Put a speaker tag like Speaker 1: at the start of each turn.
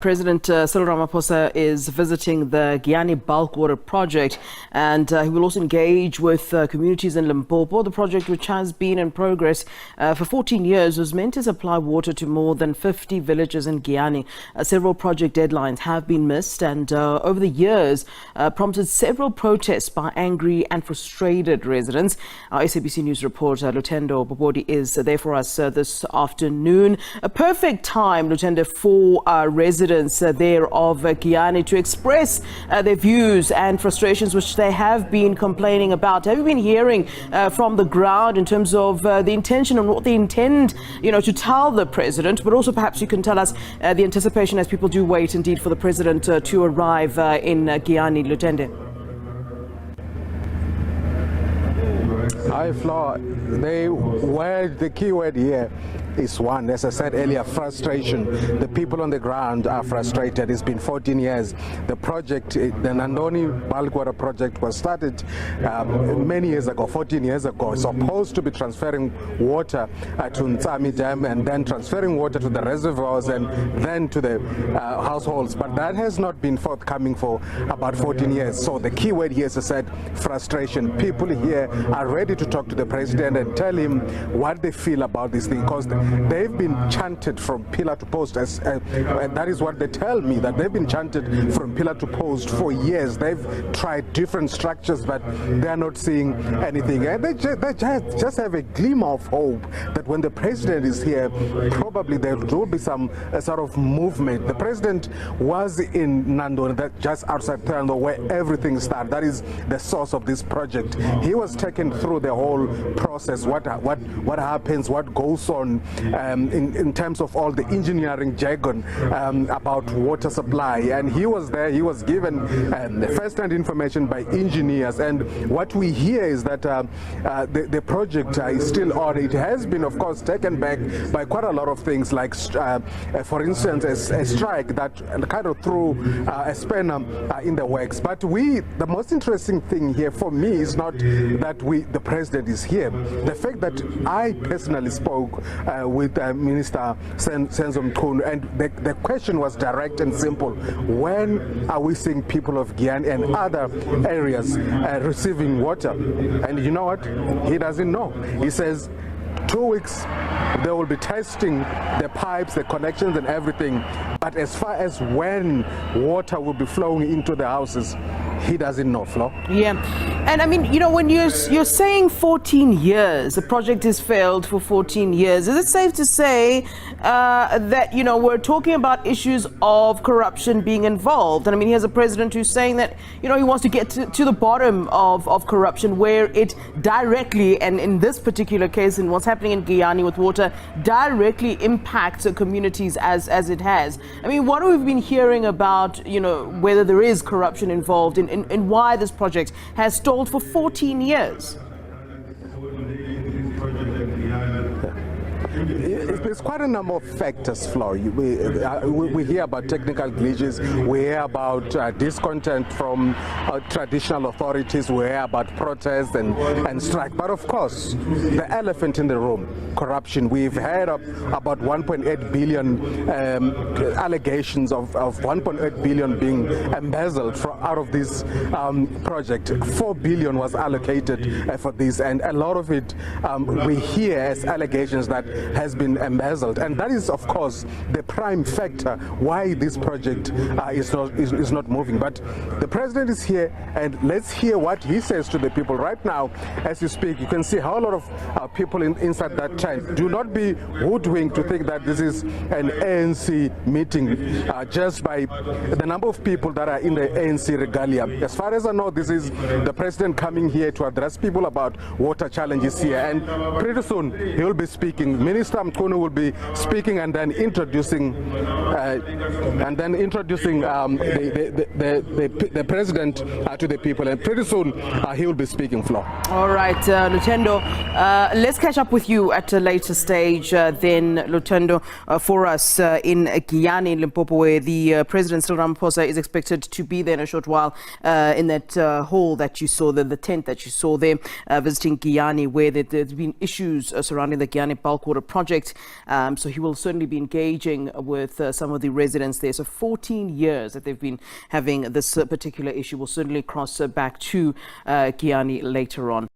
Speaker 1: President Cyril Ramaphosa is visiting the Giyani Bulk Water Project, and he will also engage with communities in Limpopo. The project, which has been in progress for 14 years, was meant to supply water to more than 50 villages in Giyani. Several project deadlines have been missed, and over the years prompted several protests by angry and frustrated residents. Our SABC News reporter Lutendo Bobodi is there for us this afternoon. A perfect time, Lutendo, for residents there of Giyani to express their views and frustrations, which they have been complaining about. Have you been hearing from the ground in terms of the intention and what they intend, to tell the president? But also perhaps you can tell us the anticipation as people do wait indeed for the president to arrive in Giyani, Lutende.
Speaker 2: Hi, Flo. The key word here is one, as I said earlier, frustration. The people on the ground are frustrated. It's been 14 years. The project, the Giyani Bulk Water Project, was started many years ago, 14 years ago. It's supposed to be transferring water to Ntsami Dam and then transferring water to the reservoirs and then to the households. But that has not been forthcoming for about 14 years. So the key word here is, as I said, frustration. People here are ready to talk to the president and tell him what they feel about this thing, because they've been chanted from pillar to post, and that is what they tell me, that they've been chanted from pillar to post for years. They've tried different structures, but they're not seeing anything. And they just have a glimmer of hope that when the president is here, probably there will be some sort of movement. The president was in Nando, that just outside Tando, where everything started. That is the source of this project. He was taken through the whole process, what happens, what goes on in terms of all the engineering jargon about water supply. And he was there, he was given first-hand information by engineers, and what we hear is that the project is still on. It has been, of course, taken back by quite a lot of things, like for instance a strike that kind of threw a spanner in the works. But the most interesting thing here for me is not that the president is here. The fact that I personally spoke with Minister Senzo Mchunu, and the question was direct and simple: when are we seeing people of Giyani and other areas receiving water? And you know what? He doesn't know. He says 2 weeks they will be testing the pipes, the connections and everything, but as far as when water will be flowing into the houses, he doesn't know, Flo.
Speaker 1: Yeah, and I mean, when you're saying 14 years, the project has failed for 14 years, is it safe to say that, we're talking about issues of corruption being involved? And I mean, here's a president who's saying that, he wants to get to the bottom of corruption, where it directly, and in this particular case, in what's happening in Giyani with water, directly impacts the communities as it has. I mean, what have we been hearing about, whether there is corruption involved in why this project has stalled for 14 years?
Speaker 2: There's quite a number of factors, Flo. We hear about technical glitches, we hear about discontent from traditional authorities, we hear about protests and strike. But of course, the elephant in the room, corruption. We've heard about 1.8 billion allegations of 1.8 billion being embezzled out of this project. 4 billion was allocated for this, and a lot of it we hear as allegations that has been embezzled, and that is, of course, the prime factor why this project is not moving. But the president is here, and let's hear what he says to the people right now. As you speak, you can see how a lot of people inside that tent. Do not be hoodwinked to think that this is an ANC meeting just by the number of people that are in the ANC regalia. As far as I know, this is the president coming here to address people about water challenges here, and pretty soon he will be speaking. Minister Mchunu will be speaking and then introducing the president to the people, and pretty soon he will be speaking, Flo.
Speaker 1: All right, Lutendo, let's catch up with you at a later stage then, Lutendo, for us in Giyani, Limpopo, where the President Cyril Ramaphosa is expected to be there in a short while, in that hall that you saw, the tent that you saw there, visiting Giyani, where there's been issues surrounding the Giyani Bulk Water Project. So he will certainly be engaging with some of the residents there. So 14 years that they've been having this particular issue. Will certainly cross back to Giyani later on.